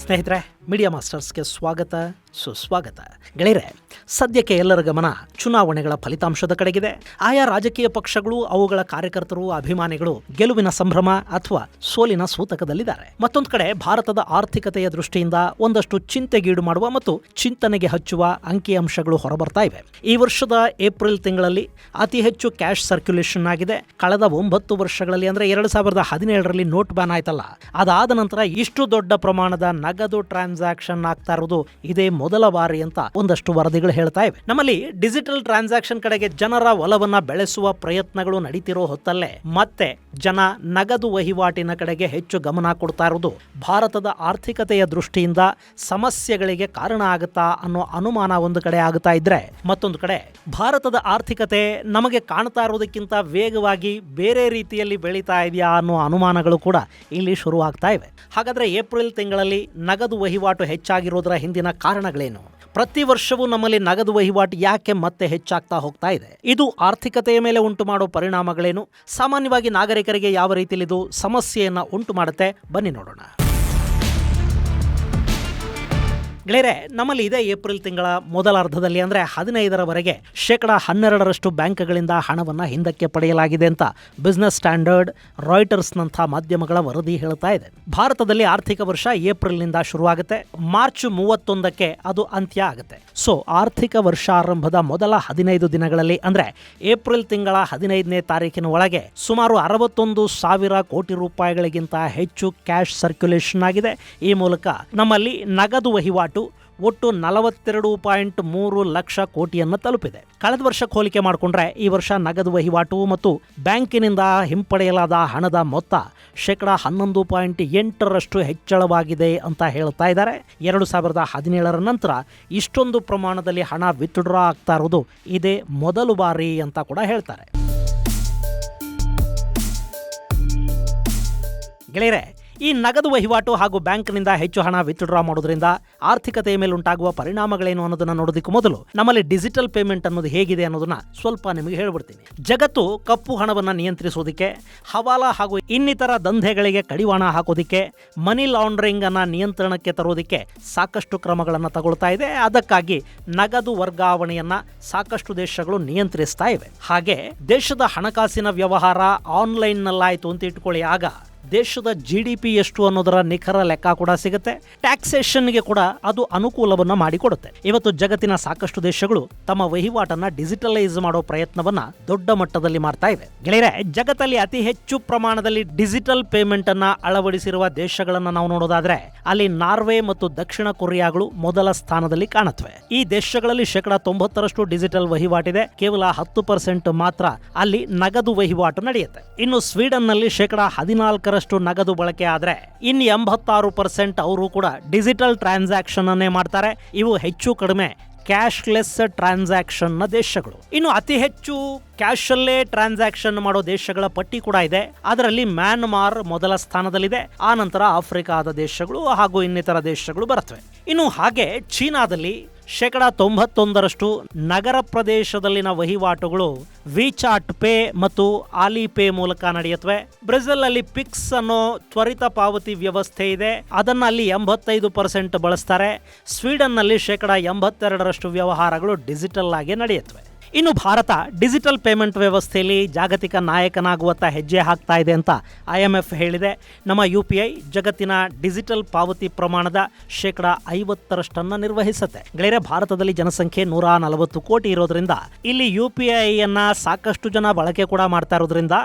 ಸ್ನೇಹಿತರೆ, ಮೀಡಿಯಾ ಮಾಸ್ಟರ್ಸ್ಗೆ ಸ್ವಾಗತ ಸುಸ್ವಾಗತ. ಗೆಳೆಯರೆ, ಸದ್ಯಕ್ಕೆ ಎಲ್ಲರ ಗಮನ ಚುನಾವಣೆಗಳ ಫಲಿತಾಂಶದ ಕಡೆಗಿದೆ. ಆಯಾ ರಾಜಕೀಯ ಪಕ್ಷಗಳು, ಅವುಗಳ ಕಾರ್ಯಕರ್ತರು, ಅಭಿಮಾನಿಗಳು ಗೆಲುವಿನ ಸಂಭ್ರಮ ಅಥವಾ ಸೋಲಿನ ಸೂತಕದಲ್ಲಿದ್ದಾರೆ. ಮತ್ತೊಂದು ಕಡೆ ಭಾರತದ ಆರ್ಥಿಕತೆಯ ದೃಷ್ಟಿಯಿಂದ ಒಂದಷ್ಟು ಚಿಂತೆಗೀಡು ಮಾಡುವ ಮತ್ತು ಚಿಂತನೆಗೆ ಹಚ್ಚುವ ಅಂಕಿಅಂಶಗಳು ಹೊರಬರ್ತಾ ಇವೆ. ಈ ವರ್ಷದ ಏಪ್ರಿಲ್ ತಿಂಗಳಲ್ಲಿ ಅತಿ ಹೆಚ್ಚು ಕ್ಯಾಶ್ ಸರ್ಕ್ಯುಲೇಷನ್ ಆಗಿದೆ. ಕಳೆದ 9 ವರ್ಷಗಳಲ್ಲಿ, ಅಂದರೆ 2017ರಲ್ಲಿ ನೋಟ್ ಬ್ಯಾನ್ ಆಯ್ತಲ್ಲ, ಅದಾದ ನಂತರ ಇಷ್ಟು ದೊಡ್ಡ ಪ್ರಮಾಣದ ನಗದು ಟ್ರಾನ್ಸಾಕ್ಷನ್ ಆಗ್ತಾ ಇರೋದು ಇದೇ ಮೊದಲ ಬಾರಿ ಅಂತ ಒಂದಷ್ಟು ವರದಿಗಳು ಹೇಳ್ತಾ ಇವೆ. ನಮ್ಮಲ್ಲಿ ಡಿಜಿಟಲ್ ಟ್ರಾನ್ಸಾಕ್ಷನ್ ಕಡೆಗೆ ಜನರ ಒಲವನ್ನ ಬೆಳೆಸುವ ಪ್ರಯತ್ನಗಳು ನಡೀತಿರೋ ಹೊತ್ತಲ್ಲೇ ಮತ್ತೆ ಜನ ನಗದು ವಹಿವಾಟಿನ ಕಡೆಗೆ ಹೆಚ್ಚು ಗಮನ ಕೊಡ್ತಾ ಇರೋದು ಭಾರತದ ಆರ್ಥಿಕತೆಯ ದೃಷ್ಟಿಯಿಂದ ಸಮಸ್ಯೆಗಳಿಗೆ ಕಾರಣ ಆಗುತ್ತಾ ಅನ್ನೋ ಅನುಮಾನ ಒಂದು ಕಡೆ ಆಗುತ್ತಾ ಇದ್ರೆ, ಮತ್ತೊಂದು ಕಡೆ ಭಾರತದ ಆರ್ಥಿಕತೆ ನಮಗೆ ಕಾಣ್ತಾ ಇರೋದಕ್ಕಿಂತ ವೇಗವಾಗಿ ಬೇರೆ ರೀತಿಯಲ್ಲಿ ಬೆಳೀತಾ ಇದೆಯಾ ಅನ್ನೋ ಅನುಮಾನಗಳು ಕೂಡ ಇಲ್ಲಿ ಶುರುವಾಗ್ತಾ ಇವೆ. ಹಾಗಾದ್ರೆ ಏಪ್ರಿಲ್ ತಿಂಗಳಲ್ಲಿ ನಗದು ವಹಿವಾಟು ಹೆಚ್ಚಾಗಿರೋದರ ಹಿಂದಿನ ಕಾರಣಗಳೇನು? ಪ್ರತಿ ವರ್ಷವೂ ನಮ್ಮಲ್ಲಿ ನಗದು ವಹಿವಾಟು ಯಾಕೆ ಮತ್ತೆ ಹೆಚ್ಚಾಗ್ತಾ ಹೋಗ್ತಾ ಇದೆ? ಇದು ಆರ್ಥಿಕತೆಯ ಮೇಲೆ ಉಂಟು ಮಾಡೋ ಪರಿಣಾಮಗಳೇನು? ಸಾಮಾನ್ಯವಾಗಿ ನಾಗರಿಕರಿಗೆ ಯಾವ ರೀತಿಯಲ್ಲಿ ಇದು ಸಮಸ್ಯೆಯನ್ನು ಉಂಟು ಮಾಡುತ್ತೆ? ಬನ್ನಿ ನೋಡೋಣ. ಗೆಳೆಯರೆ, ನಮ್ಮಲ್ಲಿ ಇದೇ ಏಪ್ರಿಲ್ ತಿಂಗಳ ಮೊದಲ ಅರ್ಧದಲ್ಲಿ, ಅಂದರೆ 15ರವರೆಗೆ 12% ಬ್ಯಾಂಕ್ಗಳಿಂದ ಹಣವನ್ನು ಹಿಂದಕ್ಕೆ ಪಡೆಯಲಾಗಿದೆ ಅಂತ ಬಿಸ್ನೆಸ್ ಸ್ಟ್ಯಾಂಡರ್ಡ್, ರಾಯ್ಟರ್ಸ್ನಂಥ ಮಾಧ್ಯಮಗಳ ವರದಿ ಹೇಳ್ತಾ ಇದೆ. ಭಾರತದಲ್ಲಿ ಆರ್ಥಿಕ ವರ್ಷ ಏಪ್ರಿಲ್ನಿಂದ ಶುರುವಾಗುತ್ತೆ, ಮಾರ್ಚ್ 31ಕ್ಕೆ ಅದು ಅಂತ್ಯ ಆಗುತ್ತೆ. ಸೊ ಆರ್ಥಿಕ ವರ್ಷಾರಂಭದ ಮೊದಲ 15 ದಿನಗಳಲ್ಲಿ, ಅಂದರೆ ಏಪ್ರಿಲ್ ತಿಂಗಳ 15ನೇ ತಾರೀಕಿನ ಒಳಗೆ ಸುಮಾರು 61,000 ಕೋಟಿ ರೂಪಾಯಿಗಳಿಗಿಂತ ಹೆಚ್ಚು ಕ್ಯಾಶ್ ಸರ್ಕ್ಯುಲೇಷನ್ ಆಗಿದೆ. ಈ ಮೂಲಕ ನಮ್ಮಲ್ಲಿ ನಗದು ವಹಿವಾಟು ಒಟ್ಟು 42.3 ಲಕ್ಷ ಕೋಟಿಯನ್ನು ತಲುಪಿದೆ. ಕಳೆದ ವರ್ಷಕ್ಕೆ ಹೋಲಿಕೆ ಮಾಡಿಕೊಂಡ್ರೆ ಈ ವರ್ಷ ನಗದು ವಹಿವಾಟು ಮತ್ತು ಬ್ಯಾಂಕಿನಿಂದ ಹಿಂಪಡೆಯಲಾದ ಹಣದ ಮೊತ್ತ 11.8% ಹೆಚ್ಚಳವಾಗಿದೆ ಅಂತ ಹೇಳ್ತಾ ಇದ್ದಾರೆ. 2017ರ ನಂತರ ಇಷ್ಟೊಂದು ಪ್ರಮಾಣದಲ್ಲಿ ಹಣ ವಿತ್ಡ್ರಾ ಆಗ್ತಾ ಇರೋದು ಇದೇ ಮೊದಲು ಬಾರಿ ಅಂತ ಕೂಡ ಹೇಳ್ತಾರೆ. ಗೆಳೆಯರೆ, ಈ ನಗದು ವಹಿವಾಟು ಹಾಗೂ ಬ್ಯಾಂಕ್ನಿಂದ ಹೆಚ್ಚು ಹಣ ವಿತ್ಡ್ರಾ ಮಾಡೋದ್ರಿಂದ ಆರ್ಥಿಕತೆಯ ಮೇಲೆ ಉಂಟಾಗುವ ಪರಿಣಾಮಗಳೇನು ಅನ್ನೋದನ್ನ ನೋಡೋದಕ್ಕೂ ಮೊದಲು ನಮ್ಮಲ್ಲಿ ಡಿಜಿಟಲ್ ಪೇಮೆಂಟ್ ಅನ್ನೋದು ಹೇಗಿದೆ ಅನ್ನೋದನ್ನ ಸ್ವಲ್ಪ ನಿಮಗೆ ಹೇಳ್ಬಿಡ್ತೀನಿ. ಜಗತ್ತು ಕಪ್ಪು ಹಣವನ್ನು ನಿಯಂತ್ರಿಸೋದಕ್ಕೆ, ಹವಾಲಾ ಹಾಗೂ ಇನ್ನಿತರ ದಂಧೆಗಳಿಗೆ ಕಡಿವಾಣ ಹಾಕೋದಕ್ಕೆ, ಮನಿ ಲಾಂಡ್ರಿಂಗ್ ಅನ್ನ ನಿಯಂತ್ರಣಕ್ಕೆ ತರೋದಕ್ಕೆ ಸಾಕಷ್ಟು ಕ್ರಮಗಳನ್ನು ತಗೊಳ್ತಾ ಇದೆ. ಅದಕ್ಕಾಗಿ ನಗದು ವರ್ಗಾವಣೆಯನ್ನ ಸಾಕಷ್ಟು ದೇಶಗಳು ನಿಯಂತ್ರಿಸ್ತಾ ಇವೆ. ಹಾಗೆ ದೇಶದ ಹಣಕಾಸಿನ ವ್ಯವಹಾರ ಆನ್ಲೈನ್ನಲ್ಲಾಯಿತು ಅಂತ ಇಟ್ಕೊಳ್ಳಿ, ಆಗ ದೇಶದ GDP ಎಷ್ಟು ಅನ್ನೋದರ ನಿಖರ ಲೆಕ್ಕ ಕೂಡ ಸಿಗುತ್ತೆ. ಟ್ಯಾಕ್ಸೇಷನ್ಗೆ ಕೂಡ ಅದು ಅನುಕೂಲವನ್ನು ಮಾಡಿಕೊಡುತ್ತೆ. ಇವತ್ತು ಜಗತ್ತಿನ ಸಾಕಷ್ಟು ದೇಶಗಳು ತಮ್ಮ ವಹಿವಾಟನ್ನ ಡಿಜಿಟಲೈಸ್ ಮಾಡೋ ಪ್ರಯತ್ನವನ್ನ ದೊಡ್ಡ ಮಟ್ಟದಲ್ಲಿ ಮಾಡ್ತಾ ಇವೆ. ಗೆಳೆಯರೆ, ಜಗತ್ತಲ್ಲಿ ಅತಿ ಹೆಚ್ಚು ಪ್ರಮಾಣದಲ್ಲಿ ಡಿಜಿಟಲ್ ಪೇಮೆಂಟ್ ಅನ್ನ ಅಳವಡಿಸಿರುವ ದೇಶಗಳನ್ನ ನಾವು ನೋಡೋದಾದ್ರೆ ಅಲ್ಲಿ ನಾರ್ವೆ ಮತ್ತು ದಕ್ಷಿಣ ಕೊರಿಯಾಗಳು ಮೊದಲ ಸ್ಥಾನದಲ್ಲಿ ಕಾಣುತ್ತವೆ. ಈ ದೇಶಗಳಲ್ಲಿ 90% ಡಿಜಿಟಲ್ ವಹಿವಾಟಿದೆ, ಕೇವಲ 10% ಮಾತ್ರ ಅಲ್ಲಿ ನಗದು ವಹಿವಾಟು ನಡೆಯುತ್ತೆ. ಇನ್ನು ಸ್ವೀಡನ್ ನಲ್ಲಿ 14% ನಗದು ಬಳಕೆ ಆದ್ರೆ ಇನ್ನು 86% ಅವರು ಕೂಡ ಡಿಜಿಟಲ್ ಟ್ರಾನ್ಸಾಕ್ಷನ್ ಅನ್ನೇ ಮಾಡ್ತಾರೆ. ಇವು ಹೆಚ್ಚು ಕಡಿಮೆ ಕ್ಯಾಶ್ಲೆಸ್ ಟ್ರಾನ್ಸಾಕ್ಷನ್ ನ ದೇಶಗಳು. ಇನ್ನು ಅತಿ ಹೆಚ್ಚು ಕ್ಯಾಶಲ್ಲೇ ಟ್ರಾನ್ಸಾಕ್ಷನ್ ಮಾಡೋ ದೇಶಗಳ ಪಟ್ಟಿ ಕೂಡ ಇದೆ. ಅದರಲ್ಲಿ ಮ್ಯಾನ್ಮಾರ್ ಮೊದಲ ಸ್ಥಾನದಲ್ಲಿದೆ. ಆ ನಂತರ ಆಫ್ರಿಕಾದ ದೇಶಗಳು ಹಾಗೂ ಇನ್ನಿತರ ದೇಶಗಳು ಬರುತ್ತವೆ. ಇನ್ನು ಹಾಗೆ ಚೀನಾದಲ್ಲಿ 91% ನಗರ ಪ್ರದೇಶದಲ್ಲಿನ ವಹಿವಾಟುಗಳು ವಿಚಾಟ್ ಪೇ ಮತ್ತು ಆಲಿಪೇ ಮೂಲಕ ನಡೆಯುತ್ತವೆ. ಬ್ರೆಜಿಲ್ ಅಲ್ಲಿ ಪಿಕ್ಸ್ ಅನ್ನೋ ತ್ವರಿತ ಪಾವತಿ ವ್ಯವಸ್ಥೆ ಇದೆ, ಅದನ್ನ ಅಲ್ಲಿ 85% ಬಳಸ್ತಾರೆ. ಸ್ವೀಡನ್ ನಲ್ಲಿ 82% ವ್ಯವಹಾರಗಳು ಡಿಜಿಟಲ್ ಆಗಿ ನಡೆಯುತ್ತವೆ. ಇನ್ನು ಭಾರತ ಡಿಜಿಟಲ್ ಪೇಮೆಂಟ್ ವ್ಯವಸ್ಥೆಯಲ್ಲಿ ಜಾಗತಿಕ ನಾಯಕನಾಗುವತ್ತ ಹೆಜ್ಜೆ ಹಾಕ್ತಾ ಇದೆ ಅಂತ IMF ಹೇಳಿದೆ. ನಮ್ಮ UPI ಜಗತ್ತಿನ ಡಿಜಿಟಲ್ ಪಾವತಿ ಪ್ರಮಾಣದ 50% ನಿರ್ವಹಿಸುತ್ತೆ. ಗೆಳೆಯರೆ, ಭಾರತದಲ್ಲಿ ಜನಸಂಖ್ಯೆ 140 ಕೋಟಿ ಇರೋದ್ರಿಂದ ಇಲ್ಲಿ UPI ಅನ್ನ ಸಾಕಷ್ಟು ಜನ ಬಳಕೆ ಕೂಡ ಮಾಡ್ತಾ ಇರೋದ್ರಿಂದ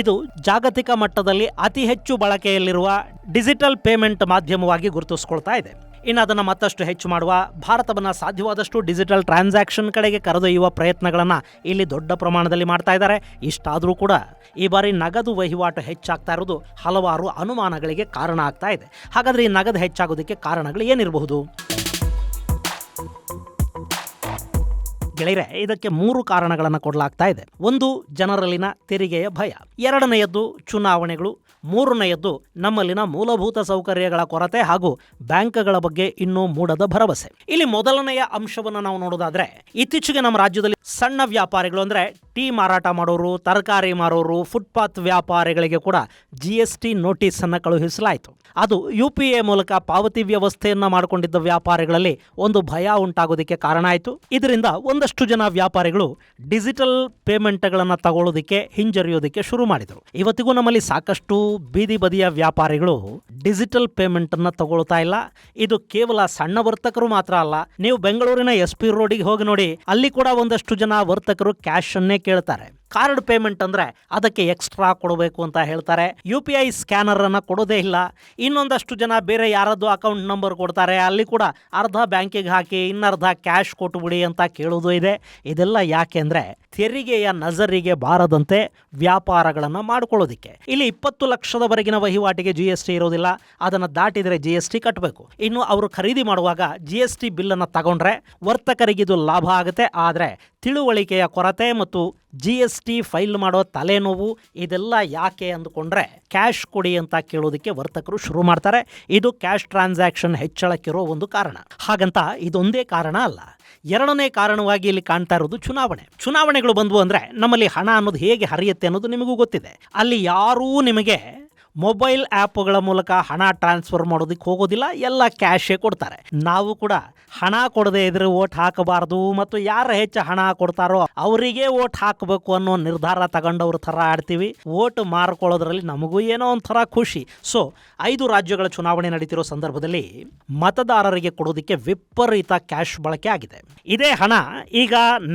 ಇದು ಜಾಗತಿಕ ಮಟ್ಟದಲ್ಲಿ ಅತಿ ಹೆಚ್ಚು ಬಳಕೆಯಲ್ಲಿರುವ ಡಿಜಿಟಲ್ ಪೇಮೆಂಟ್ ಮಾಧ್ಯಮವಾಗಿ ಗುರುತಿಸಿಕೊಳ್ತಾ ಇದೆ. ಇನ್ನು ಅದನ್ನು ಮತ್ತಷ್ಟು ಹೆಚ್ಚು ಮಾಡುವ, ಭಾರತವನ್ನು ಸಾಧ್ಯವಾದಷ್ಟು ಡಿಜಿಟಲ್ ಟ್ರಾನ್ಸಾಕ್ಷನ್ ಕಡೆಗೆ ಕರೆದೊಯ್ಯುವ ಪ್ರಯತ್ನಗಳನ್ನು ಇಲ್ಲಿ ದೊಡ್ಡ ಪ್ರಮಾಣದಲ್ಲಿ ಮಾಡ್ತಾ ಇದ್ದಾರೆ. ಇಷ್ಟಾದರೂ ಕೂಡ ಈ ಬಾರಿ ನಗದು ವಹಿವಾಟು ಹೆಚ್ಚಾಗ್ತಾ ಇರೋದು ಹಲವಾರು ಅನುಮಾನಗಳಿಗೆ ಕಾರಣ ಆಗ್ತಾ ಇದೆ. ಹಾಗಾದರೆ ಈ ನಗದು ಹೆಚ್ಚಾಗೋದಕ್ಕೆ ಕಾರಣಗಳು ಏನಿರಬಹುದು? ಗೆಳೆಯರೆ, ಇದಕ್ಕೆ 3 ಕಾರಣಗಳನ್ನು ಕೊಡಲಾಗ್ತಾ ಇದೆ. ಒಂದು, ಜನರಲ್ಲಿನ ತೆರಿಗೆಯ ಭಯ. ಎರಡನೆಯದ್ದು ಚುನಾವಣೆಗಳು. ಮೂರನೆಯದ್ದು ನಮ್ಮಲ್ಲಿನ ಮೂಲಭೂತ ಸೌಕರ್ಯಗಳ ಕೊರತೆ ಹಾಗೂ ಬ್ಯಾಂಕ್ಗಳ ಬಗ್ಗೆ ಇನ್ನೂ ಮೂಡದ ಭರವಸೆ. ಇಲ್ಲಿ ಮೊದಲನೆಯ ಅಂಶವನ್ನು ನಾವು ನೋಡೋದಾದ್ರೆ, ಇತ್ತೀಚೆಗೆ ನಮ್ಮ ರಾಜ್ಯದಲ್ಲಿ ಸಣ್ಣ ವ್ಯಾಪಾರಿಗಳು ಅಂದ್ರೆ ಟೀ ಮಾರಾಟ ಮಾಡೋರು, ತರಕಾರಿ ಮಾರೋರು, ಫುಟ್ಪಾತ್ ವ್ಯಾಪಾರಿಗಳಿಗೆ ಕೂಡ GST ನೋಟಿಸ್ ಅನ್ನು ಕಳುಹಿಸಲಾಯಿತು. ಅದು UPI ಮೂಲಕ ಪಾವತಿ ವ್ಯವಸ್ಥೆಯನ್ನ ಮಾಡಿಕೊಂಡಿದ್ದ ವ್ಯಾಪಾರಿಗಳಲ್ಲಿ ಒಂದು ಭಯ ಉಂಟಾಗೋದಕ್ಕೆ ಕಾರಣ ಆಯಿತು. ಇದರಿಂದ ಒಂದಷ್ಟು ಜನ ವ್ಯಾಪಾರಿಗಳು ಡಿಜಿಟಲ್ ಪೇಮೆಂಟ್ಗಳನ್ನು ತಗೊಳ್ಳೋದಕ್ಕೆ ಹಿಂಜರಿಯೋದಕ್ಕೆ ಶುರು ಮಾಡಿದರು. ಇವತ್ತಿಗೂ ನಮ್ಮಲ್ಲಿ ಸಾಕಷ್ಟು ಬೀದಿ ಬದಿಯ ವ್ಯಾಪಾರಿಗಳು ಡಿಜಿಟಲ್ ಪೇಮೆಂಟ್ ಅನ್ನ ತಗೊಳ್ತಾ ಇಲ್ಲ. ಇದು ಕೇವಲ ಸಣ್ಣ ವರ್ತಕರು ಮಾತ್ರ ಅಲ್ಲ, ನೀವು ಬೆಂಗಳೂರಿನ SP ರೋಡಿಗೆ ಹೋಗಿ ನೋಡಿ, ಅಲ್ಲಿ ಕೂಡ ಒಂದಷ್ಟು ಜನ ವರ್ತಕರು ಕ್ಯಾಶ್ ಅನ್ನೇ ಕೇಳ್ತಾರೆ. ಕಾರ್ಡ್ ಪೇಮೆಂಟ್ ಅಂದ್ರೆ ಅದಕ್ಕೆ ಎಕ್ಸ್ಟ್ರಾ ಕೊಡಬೇಕು ಅಂತ ಹೇಳ್ತಾರೆ. UPI ಸ್ಕ್ಯಾನರ್ ಅನ್ನ ಕೊಡೋದೇ ಇಲ್ಲ. ಇನ್ನೊಂದಷ್ಟು ಜನ ಬೇರೆ ಯಾರದ್ದು ಅಕೌಂಟ್ ನಂಬರ್ ಕೊಡ್ತಾರೆ, ಅಲ್ಲಿ ಕೂಡ ಅರ್ಧ ಬ್ಯಾಂಕಿಗೆ ಹಾಕಿ ಇನ್ನರ್ಧ ಕ್ಯಾಶ್ ಕೊಟ್ಟುಬಿಡಿ ಅಂತ ಕೇಳೋದು ಇದೆ. ಇದೆಲ್ಲ ಯಾಕೆ ಅಂದ್ರೆ ತೆರಿಗೆಯ ನಜರಿಗೆ ಬಾರದಂತೆ ವ್ಯಾಪಾರಗಳನ್ನು ಮಾಡ್ಕೊಳ್ಳೋದಿಕ್ಕೆ. ಇಲ್ಲಿ 20 ಲಕ್ಷದವರೆಗಿನ ವಹಿವಾಟಿಗೆ GST ಇರೋದಿಲ್ಲ, ಅದನ್ನು ದಾಟಿದರೆ GST ಕಟ್ಟಬೇಕು. ಇನ್ನು ಅವರು ಖರೀದಿ ಮಾಡುವಾಗ GST ಬಿಲ್ಲನ್ನು ತಗೊಂಡ್ರೆ ವರ್ತಕರಿಗೆ ಇದು ಲಾಭ ಆಗುತ್ತೆ. ಆದರೆ ತಿಳುವಳಿಕೆಯ ಕೊರತೆ ಮತ್ತು GST ಫೈಲ್ ಮಾಡೋ ತಲೆನೋವು ಇದೆಲ್ಲ ಯಾಕೆ ಅಂದುಕೊಂಡ್ರೆ ಕ್ಯಾಶ್ ಕೊಡಿ ಅಂತ ಕೇಳೋದಕ್ಕೆ ವರ್ತಕರು ಶುರು ಮಾಡ್ತಾರೆ. ಇದು ಕ್ಯಾಶ್ ಟ್ರಾನ್ಸಾಕ್ಷನ್ ಹೆಚ್ಚಳಕ್ಕಿರೋ ಒಂದು ಕಾರಣ. ಹಾಗಂತ ಇದೊಂದೇ ಕಾರಣ ಅಲ್ಲ. ಎರಡನೇ ಕಾರಣವಾಗಿ ಇಲ್ಲಿ ಕಾಣ್ತಾ ಇರೋದು ಚುನಾವಣೆಗಳು ಬಂದ್ವು ಅಂದ್ರೆ ನಮ್ಮಲ್ಲಿ ಹಣ ಅನ್ನೋದು ಹೇಗೆ ಹರಿಯುತ್ತೆ ಅನ್ನೋದು ನಿಮಗೂ ಗೊತ್ತಿದೆ. ಅಲ್ಲಿ ಯಾರೂ ನಿಮಗೆ ಮೊಬೈಲ್ ಆ್ಯಪ್ಗಳ ಮೂಲಕ ಹಣ ಟ್ರಾನ್ಸ್ಫರ್ ಮಾಡೋದಕ್ಕೆ ಹೋಗೋದಿಲ್ಲ, ಎಲ್ಲ ಕ್ಯಾಶೇ ಕೊಡ್ತಾರೆ. ನಾವು ಕೂಡ ಹಣ ಕೊಡದೇ ಇದ್ರೆ ವೋಟ್ ಹಾಕಬಾರ್ದು ಮತ್ತು ಯಾರು ಹೆಚ್ಚು ಹಣ ಕೊಡ್ತಾರೋ ಅವರಿಗೆ ವೋಟ್ ಹಾಕಬೇಕು ಅನ್ನೋ ನಿರ್ಧಾರ ತಗೊಂಡವ್ರ ಥರ ಆಡ್ತೀವಿ. ವೋಟ್ ಮಾರ್ಕೊಳ್ಳೋದ್ರಲ್ಲಿ ನಮಗೂ ಏನೋ ಒಂಥರ ಖುಷಿ. ಸೊ 5 ರಾಜ್ಯಗಳ ಚುನಾವಣೆ ನಡೀತಿರೋ ಸಂದರ್ಭದಲ್ಲಿ ಮತದಾರರಿಗೆ ಕೊಡೋದಕ್ಕೆ ವಿಪರೀತ ಕ್ಯಾಶ್ ಬಳಕೆ ಆಗಿದೆ. ಇದೇ ಹಣ ಈಗ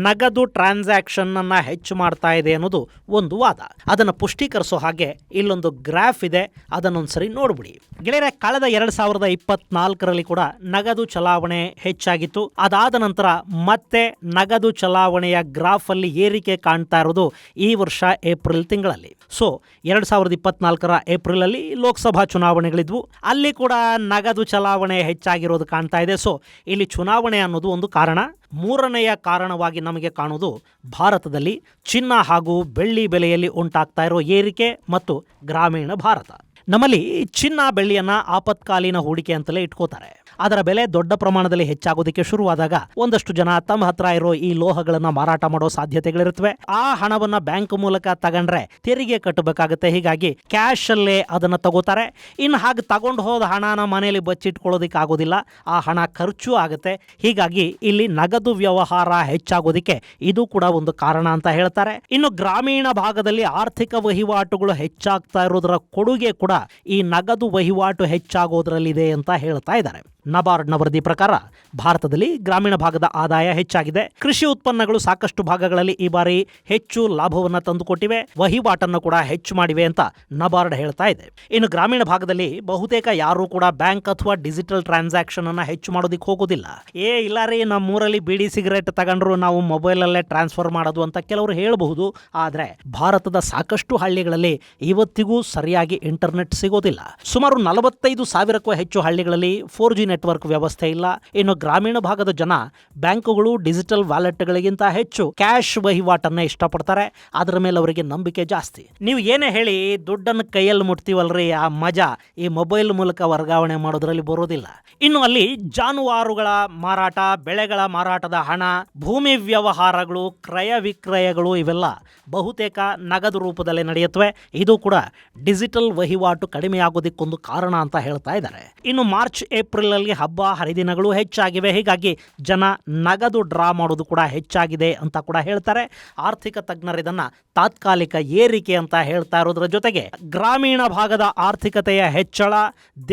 ನಗದು ಟ್ರಾನ್ಸಾಕ್ಷನ್ ಅನ್ನ ಹೆಚ್ಚು ಮಾಡ್ತಾ ಇದೆ ಅನ್ನೋದು ಒಂದು ವಾದ. ಅದನ್ನು ಪುಷ್ಟೀಕರಿಸೋ ಹಾಗೆ ಇಲ್ಲೊಂದು ಗ್ರಾಫ್ ಇದೆ, ಅದನ್ನೊಂದ್ಸರಿ ನೋಡ್ಬಿಡಿ ಗೆಳೆಯರೆ. ಕಳೆದ 2024ರಲ್ಲಿ ಕೂಡ ನಗದು ಚಲಾವಣೆ ಹೆಚ್ಚಾಗಿತ್ತು. ಅದಾದ ನಂತರ ಮತ್ತೆ ನಗದು ಚಲಾವಣೆಯ ಗ್ರಾಫ್ ಅಲ್ಲಿ ಏರಿಕೆ ಕಾಣ್ತಾ ಇರೋದು ಈ ವರ್ಷ ಏಪ್ರಿಲ್ ತಿಂಗಳಲ್ಲಿ. ಸೊ 2024ರ ಏಪ್ರಿಲ್ ಅಲ್ಲಿ ಲೋಕಸಭಾ ಚುನಾವಣೆಗಳಿದ್ವು, ಅಲ್ಲಿ ಕೂಡ ನಗದು ಚಲಾವಣೆ ಹೆಚ್ಚಾಗಿರೋದು ಕಾಣ್ತಾ ಇದೆ. ಸೊ ಇಲ್ಲಿ ಚುನಾವಣೆ ಅನ್ನೋದು ಒಂದು ಕಾರಣ. ಮೂರನೆಯ ಕಾರಣವಾಗಿ ನಮಗೆ ಕಾಣುವುದು ಭಾರತದಲ್ಲಿ ಚಿನ್ನ ಹಾಗೂ ಬೆಳ್ಳಿ ಬೆಲೆಯಲ್ಲಿ ಉಂಟಾಗ್ತಾ ಇರೋ ಏರಿಕೆ ಮತ್ತು ಗ್ರಾಮೀಣ ಭಾರತ. ನಮ್ಮಲ್ಲಿ ಚಿನ್ನ ಬೆಳ್ಳಿಯನ್ನ ಆಪತ್ಕಾಲೀನ ಹೂಡಿಕೆ ಅಂತಲೇ ಇಟ್ಕೋತಾರೆ. ಅದರ ಬೆಲೆ ದೊಡ್ಡ ಪ್ರಮಾಣದಲ್ಲಿ ಹೆಚ್ಚಾಗೋದಕ್ಕೆ ಶುರುವಾದಾಗ ಒಂದಷ್ಟು ಜನ ತಮ್ಮ ಹತ್ರ ಇರೋ ಈ ಲೋಹಗಳನ್ನ ಮಾರಾಟ ಮಾಡೋ ಸಾಧ್ಯತೆಗಳಿರುತ್ತವೆ. ಆ ಹಣವನ್ನ ಬ್ಯಾಂಕ್ ಮೂಲಕ ತಗೊಂಡ್ರೆ ತೆರಿಗೆ ಕಟ್ಟಬೇಕಾಗುತ್ತೆ. ಹೀಗಾಗಿ ಕ್ಯಾಶ್ ಅಲ್ಲೇ ಅದನ್ನ ತಗೋತಾರೆ. ಇನ್ನು ಹಾಗೆ ತಗೊಂಡು ಹೋದ ಹಣನ ಮನೆಯಲ್ಲಿ ಬಚ್ಚಿಟ್ಕೊಳ್ಳೋದಿಕ್ಕೆ ಆಗೋದಿಲ್ಲ, ಆ ಹಣ ಖರ್ಚು ಆಗುತ್ತೆ. ಹೀಗಾಗಿ ಇಲ್ಲಿ ನಗದು ವ್ಯವಹಾರ ಹೆಚ್ಚಾಗೋದಿಕ್ಕೆ ಇದು ಕೂಡ ಒಂದು ಕಾರಣ ಅಂತ ಹೇಳ್ತಾರೆ. ಇನ್ನು ಗ್ರಾಮೀಣ ಭಾಗದಲ್ಲಿ ಆರ್ಥಿಕ ವಹಿವಾಟುಗಳು ಹೆಚ್ಚಾಗ್ತಾ ಇರೋದರ ಕೊಡುಗೆ ಕೂಡ ಈ ನಗದು ವಹಿವಾಟು ಹೆಚ್ಚಾಗೋದ್ರಲ್ಲಿದೆ ಅಂತ ಹೇಳ್ತಾ ಇದ್ದಾರೆ. ನಬಾರ್ಡ್ನ ವರದಿ ಪ್ರಕಾರ ಭಾರತದಲ್ಲಿ ಗ್ರಾಮೀಣ ಭಾಗದ ಆದಾಯ ಹೆಚ್ಚಾಗಿದೆ. ಕೃಷಿ ಉತ್ಪನ್ನಗಳು ಸಾಕಷ್ಟು ಭಾಗಗಳಲ್ಲಿ ಈ ಬಾರಿ ಹೆಚ್ಚು ಲಾಭವನ್ನು ತಂದುಕೊಟ್ಟಿವೆ, ವಹಿವಾಟನ್ನು ಕೂಡ ಹೆಚ್ಚು ಮಾಡಿವೆ ಅಂತ ನಬಾರ್ಡ್ ಹೇಳ್ತಾ ಇದೆ. ಇನ್ನು ಗ್ರಾಮೀಣ ಭಾಗದಲ್ಲಿ ಬಹುತೇಕ ಯಾರು ಕೂಡ ಬ್ಯಾಂಕ್ ಅಥವಾ ಡಿಜಿಟಲ್ ಟ್ರಾನ್ಸಾಕ್ಷನ್ ಅನ್ನ ಹೆಚ್ಚು ಮಾಡೋದಿಕ್ಕೆ ಹೋಗೋದಿಲ್ಲ. ಇಲ್ಲ ರೀ, ನಮ್ಮೂರಲ್ಲಿ ಬೀಡಿ ಸಿಗರೇಟ್ ತಗೊಂಡ್ರು ನಾವು ಮೊಬೈಲಲ್ಲೇ ಟ್ರಾನ್ಸ್ಫರ್ ಮಾಡೋದು ಅಂತ ಕೆಲವರು ಹೇಳಬಹುದು. ಆದರೆ ಭಾರತದ ಸಾಕಷ್ಟು ಹಳ್ಳಿಗಳಲ್ಲಿ ಇವತ್ತಿಗೂ ಸರಿಯಾಗಿ ಇಂಟರ್ನೆಟ್ ಸಿಗೋದಿಲ್ಲ. ಸುಮಾರು 45,000ಕ್ಕೂ ಹೆಚ್ಚು ಹಳ್ಳಿಗಳಲ್ಲಿ 4G ನೆಟ್ವರ್ಕ್ ವ್ಯವಸ್ಥೆ ಇಲ್ಲ. ಇನ್ನು ಗ್ರಾಮೀಣ ಭಾಗದ ಜನ ಬ್ಯಾಂಕುಗಳು ಡಿಜಿಟಲ್ ವ್ಯಾಲೆಟ್ಗಳಿಗಿಂತ ಹೆಚ್ಚು ಕ್ಯಾಶ್ ವಹಿವಾಟನ್ನ ಇಷ್ಟಪಡ್ತಾರೆ. ಅದರ ಮೇಲೆ ಅವರಿಗೆ ನಂಬಿಕೆ ಜಾಸ್ತಿ. ನೀವು ಏನೇ ಹೇಳಿ ದುಡ್ಡನ್ನು ಕೈಯಲ್ಲಿ ಮುಟ್ತೀವಲ್ರಿ, ಆ ಮಜಾ ಈ ಮೊಬೈಲ್ ಮೂಲಕ ವರ್ಗಾವಣೆ ಮಾಡೋದ್ರಲ್ಲಿ ಬರೋದಿಲ್ಲ. ಇನ್ನು ಅಲ್ಲಿ ಜಾನುವಾರುಗಳ ಮಾರಾಟ, ಬೆಳೆಗಳ ಮಾರಾಟದ ಹಣ, ಭೂಮಿ ವ್ಯವಹಾರಗಳು, ಕ್ರಯ ವಿಕ್ರಯಗಳು ಇವೆಲ್ಲ ಬಹುತೇಕ ನಗದು ರೂಪದಲ್ಲಿ ನಡೆಯುತ್ತವೆ. ಇದು ಕೂಡ ಡಿಜಿಟಲ್ ವಹಿವಾಟು ಕಡಿಮೆ ಆಗೋದಕ್ಕೊಂದು ಕಾರಣ ಅಂತ ಹೇಳ್ತಾ ಇದ್ದಾರೆ. ಇನ್ನು ಮಾರ್ಚ್ ಏಪ್ರಿಲ್ ಅಲ್ಲಿ ಹಬ್ಬ ಹರಿದಿನಗಳು ಹೆಚ್ಚಾಗಿವೆ. ಹೀಗಾಗಿ ಜನ ನಗದು ಡ್ರಾ ಮಾಡೋದು ಕೂಡ ಹೆಚ್ಚಾಗಿದೆ ಅಂತ ಕೂಡ ಹೇಳ್ತಾರೆ. ಆರ್ಥಿಕ ತಜ್ಞರು ಇದನ್ನ ತಾತ್ಕಾಲಿಕ ಏರಿಕೆ ಅಂತ ಹೇಳ್ತಾ ಇರೋದ್ರ ಜೊತೆಗೆ ಗ್ರಾಮೀಣ ಭಾಗದ ಆರ್ಥಿಕತೆಯ ಹೆಚ್ಚಳ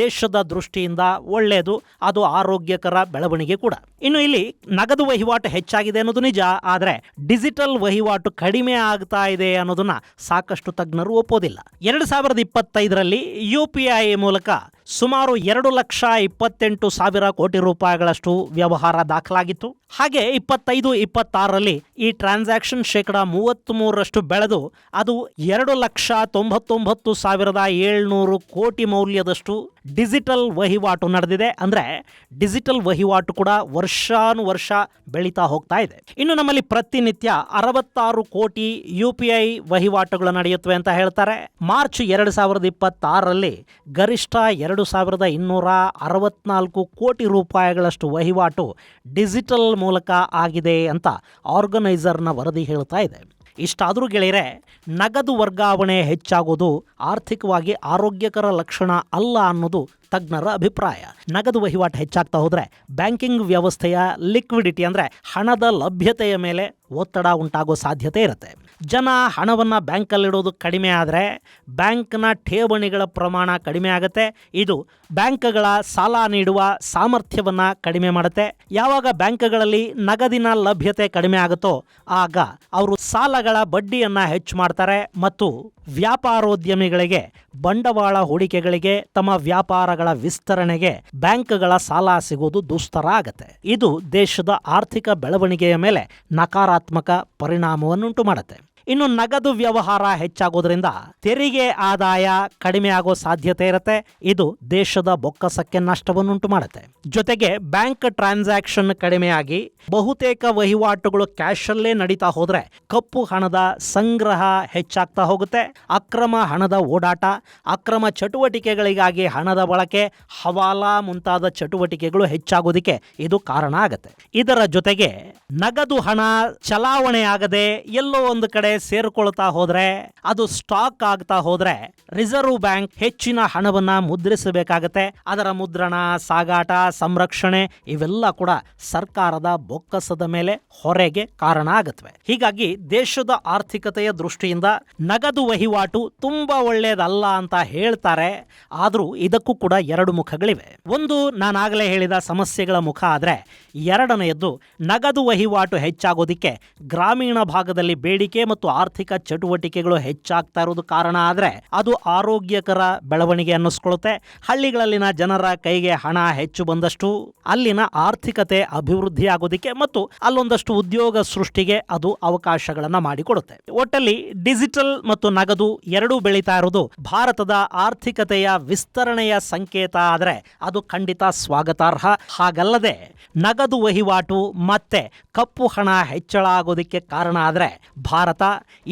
ದೇಶದ ದೃಷ್ಟಿಯಿಂದ ಒಳ್ಳೆಯದು, ಅದು ಆರೋಗ್ಯಕರ ಬೆಳವಣಿಗೆ ಕೂಡ. ಇನ್ನು ಇಲ್ಲಿ ನಗದು ವಹಿವಾಟು ಹೆಚ್ಚಾಗಿದೆ ಅನ್ನೋದು ನಿಜ, ಆದರೆ ಡಿಜಿಟಲ್ ವಹಿವಾಟು ಕಡಿಮೆ ಆಗ್ತಾ ಇದೆ ಅನ್ನೋದನ್ನ ಸಾಕಷ್ಟು ತಜ್ಞರು ಒಪ್ಪೋದಿಲ್ಲ. 2025ರಲ್ಲಿ UPI ಮೂಲಕ ಸುಮಾರು 2,28,000 ಕೋಟಿ ರೂಪಾಯಿಗಳಷ್ಟು ವ್ಯವಹಾರ ದಾಖಲಾಗಿತ್ತು. ಹಾಗೆ 25-26ರಲ್ಲಿ ಈ ಟ್ರಾನ್ಸಾಕ್ಷನ್ 33% ಬೆಳೆದು ಅದು 2,99,700 ಕೋಟಿ ಮೌಲ್ಯದಷ್ಟು ಡಿಜಿಟಲ್ ವಹಿವಾಟು ನಡೆದಿದೆ. ಅಂದರೆ ಡಿಜಿಟಲ್ ವಹಿವಾಟು ಕೂಡ ವರ್ಷಾನುವರ್ಷ ಬೆಳೀತಾ ಹೋಗ್ತಾ ಇದೆ. ಇನ್ನು ನಮ್ಮಲ್ಲಿ ಪ್ರತಿನಿತ್ಯ 66 ಕೋಟಿ UPI ವಹಿವಾಟುಗಳು ನಡೆಯುತ್ತವೆ ಅಂತ ಹೇಳ್ತಾರೆ. ಮಾರ್ಚ್ 2026ರಲ್ಲಿ ಗರಿಷ್ಠ 2264 ಕೋಟಿ ರೂಪಾಯಿಗಳಷ್ಟು ವಹಿವಾಟು ಡಿಜಿಟಲ್ ಮೂಲಕ ಆಗಿದೆ ಅಂತ ಆರ್ಗನೈಸರ್ನ ವರದಿ ಹೇಳ್ತಾ ಇದೆ. ಇಷ್ಟಾದರೂ ಗೆಳೆಯರೆ, ನಗದು ವರ್ಗಾವಣೆ ಹೆಚ್ಚಾಗೋದು ಆರ್ಥಿಕವಾಗಿ ಆರೋಗ್ಯಕರ ಲಕ್ಷಣ ಅಲ್ಲ ಅನ್ನೋದು ತಜ್ಞರ ಅಭಿಪ್ರಾಯ. ನಗದು ವಹಿವಾಟು ಹೆಚ್ಚಾಗ್ತಾ ಹೋದರೆ ಬ್ಯಾಂಕಿಂಗ್ ವ್ಯವಸ್ಥೆಯ ಲಿಕ್ವಿಡಿಟಿ ಅಂದರೆ ಹಣದ ಲಭ್ಯತೆಯ ಮೇಲೆ ಒತ್ತಡ ಉಂಟಾಗೋ ಸಾಧ್ಯತೆ ಇರುತ್ತೆ. ಜನ ಹಣವನ್ನು ಬ್ಯಾಂಕಲ್ಲಿಡೋದು ಕಡಿಮೆ ಆದರೆ ಬ್ಯಾಂಕ್ನ ಠೇವಣಿಗಳ ಪ್ರಮಾಣ ಕಡಿಮೆ ಆಗುತ್ತೆ. ಇದು ಬ್ಯಾಂಕ್ಗಳ ಸಾಲ ನೀಡುವ ಸಾಮರ್ಥ್ಯವನ್ನು ಕಡಿಮೆ ಮಾಡುತ್ತೆ. ಯಾವಾಗ ಬ್ಯಾಂಕ್ಗಳಲ್ಲಿ ನಗದಿನ ಲಭ್ಯತೆ ಕಡಿಮೆ ಆಗುತ್ತೋ ಆಗ ಅವರು ಸಾಲಗಳ ಬಡ್ಡಿಯನ್ನು ಹೆಚ್ಚು ಮಾಡ್ತಾರೆ ಮತ್ತು ವ್ಯಾಪಾರೋದ್ಯಮಿಗಳಿಗೆ, ಬಂಡವಾಳ ಹೂಡಿಕೆಗಳಿಗೆ, ತಮ್ಮ ವ್ಯಾಪಾರಗಳ ವಿಸ್ತರಣೆಗೆ ಬ್ಯಾಂಕ್ಗಳ ಸಾಲ ಸಿಗೋದು ದುಸ್ತರ ಆಗತ್ತೆ. ಇದು ದೇಶದ ಆರ್ಥಿಕ ಬೆಳವಣಿಗೆಯ ಮೇಲೆ ನಕಾರಾತ್ಮಕ ಪರಿಣಾಮವನ್ನುಂಟು ಮಾಡುತ್ತೆ. ಇನ್ನು ನಗದು ವ್ಯವಹಾರ ಹೆಚ್ಚಾಗೋದ್ರಿಂದ ತೆರಿಗೆ ಆದಾಯ ಕಡಿಮೆ ಆಗೋ ಸಾಧ್ಯತೆ ಇರುತ್ತೆ. ಇದು ದೇಶದ ಬೊಕ್ಕಸಕ್ಕೆ ನಷ್ಟವನ್ನುಂಟು ಮಾಡುತ್ತೆ. ಜೊತೆಗೆ ಬ್ಯಾಂಕ್ ಟ್ರಾನ್ಸಾಕ್ಷನ್ ಕಡಿಮೆಯಾಗಿ ಬಹುತೇಕ ವಹಿವಾಟುಗಳು ಕ್ಯಾಶಲ್ಲೇ ನಡೀತಾ ಹೋದ್ರೆ ಕಪ್ಪು ಹಣದ ಸಂಗ್ರಹ ಹೆಚ್ಚಾಗ್ತಾ ಹೋಗುತ್ತೆ. ಅಕ್ರಮ ಹಣದ ಓಡಾಟ, ಅಕ್ರಮ ಚಟುವಟಿಕೆಗಳಿಗಾಗಿ ಹಣದ ಬಳಕೆ, ಹವಾಲಾ ಮುಂತಾದ ಚಟುವಟಿಕೆಗಳು ಹೆಚ್ಚಾಗೋದಕ್ಕೆ ಇದು ಕಾರಣ ಆಗುತ್ತೆ. ಇದರ ಜೊತೆಗೆ ನಗದು ಹಣ ಚಲಾವಣೆ ಆಗದೆ ಎಲ್ಲೋ ಒಂದು ಕಡೆ ಸೇರ್ಕೊಳ್ತಾ ಹೋದ್ರೆ, ಅದು ಸ್ಟಾಕ್ ಆಗ್ತಾ ಹೋದ್ರೆ ರಿಸರ್ವ್ ಬ್ಯಾಂಕ್ ಹೆಚ್ಚಿನ ಹಣವನ್ನ ಮುದ್ರಿಸಬೇಕಾಗತ್ತೆ. ಅದರ ಮುದ್ರಣ, ಸಾಗಾಟ, ಸಂರಕ್ಷಣೆ ಇವೆಲ್ಲ ಕೂಡ ಸರ್ಕಾರದ ಬೊಕ್ಕಸದ ಮೇಲೆ ಹೊರೆಗೆ ಕಾರಣ ಆಗತ್ವೆ. ಹೀಗಾಗಿ ದೇಶದ ಆರ್ಥಿಕತೆಯ ದೃಷ್ಟಿಯಿಂದ ನಗದು ವಹಿವಾಟು ತುಂಬಾ ಒಳ್ಳೆಯದಲ್ಲ ಅಂತ ಹೇಳ್ತಾರೆ. ಆದರೂ ಇದಕ್ಕೂ ಕೂಡ ಎರಡು ಮುಖಗಳಿವೆ. ಒಂದು, ನಾನಾಗಲೇ ಹೇಳಿದ ಸಮಸ್ಯೆಗಳ ಮುಖ ಆದರೆ, ಎರಡನೆಯದ್ದು ನಗದು ವಹಿವಾಟು ಹೆಚ್ಚಾಗೋದಿಕ್ಕೆ ಗ್ರಾಮೀಣ ಭಾಗದಲ್ಲಿ ಬೇಡಿಕೆ ಮತ್ತು ಆರ್ಥಿಕ ಚಟುವಟಿಕೆಗಳು ಹೆಚ್ಚಾಗ್ತಾ ಇರೋದು ಕಾರಣ ಆದರೆ ಅದು ಆರೋಗ್ಯಕರ ಬೆಳವಣಿಗೆ ಅನ್ನಿಸ್ಕೊಳ್ಳುತ್ತೆ. ಹಳ್ಳಿಗಳಲ್ಲಿನ ಜನರ ಕೈಗೆ ಹಣ ಹೆಚ್ಚು ಬಂದಷ್ಟು ಅಲ್ಲಿನ ಆರ್ಥಿಕತೆ ಅಭಿವೃದ್ಧಿ ಆಗೋದಿಕ್ಕೆ ಮತ್ತು ಅಲ್ಲೊಂದಷ್ಟು ಉದ್ಯೋಗ ಸೃಷ್ಟಿಗೆ ಅದು ಅವಕಾಶಗಳನ್ನ ಮಾಡಿಕೊಡುತ್ತೆ. ಒಟ್ಟಲ್ಲಿ ಡಿಜಿಟಲ್ ಮತ್ತು ನಗದು ಎರಡೂ ಬೆಳೀತಾ ಇರೋದು ಭಾರತದ ಆರ್ಥಿಕತೆಯ ವಿಸ್ತರಣೆಯ ಸಂಕೇತ ಆದರೆ ಅದು ಖಂಡಿತ ಸ್ವಾಗತಾರ್ಹ. ಹಾಗಲ್ಲದೆ ನಗದು ವಹಿವಾಟು ಮತ್ತೆ ಕಪ್ಪು ಹಣ ಹೆಚ್ಚಳ ಆಗೋದಿಕ್ಕೆ ಕಾರಣ ಆದರೆ ಭಾರತ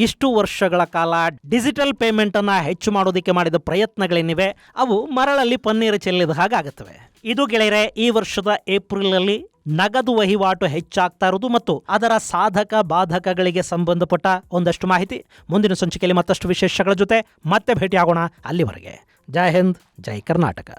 ಇಷ್ಟು ವರ್ಷಗಳ ಕಾಲ ಡಿಜಿಟಲ್ ಪೇಮೆಂಟ್ ಅನ್ನ ಹೆಚ್ಚು ಮಾಡೋದಕ್ಕೆ ಮಾಡಿದ ಪ್ರಯತ್ನಗಳೇನಿವೆ ಅವು ಮರಳಲ್ಲಿ ಪನ್ನೀರು ಚೆಲ್ಲಿದ ಹಾಗಾಗುತ್ತವೆ. ಇದು ಗೆಳೆಯರೆ, ಈ ವರ್ಷದ ಏಪ್ರಿಲ್ ನಗದು ವಹಿವಾಟು ಹೆಚ್ಚಾಗ್ತಾ ಇರೋದು ಮತ್ತು ಅದರ ಸಾಧಕ ಬಾಧಕಗಳಿಗೆ ಸಂಬಂಧಪಟ್ಟ ಒಂದಷ್ಟು ಮಾಹಿತಿ. ಮುಂದಿನ ಸಂಚಿಕೆಯಲ್ಲಿ ಮತ್ತಷ್ಟು ವಿಶೇಷಗಳ ಜೊತೆ ಮತ್ತೆ ಭೇಟಿಯಾಗೋಣ. ಅಲ್ಲಿವರೆಗೆ ಜೈ ಹಿಂದ್, ಜೈ ಕರ್ನಾಟಕ.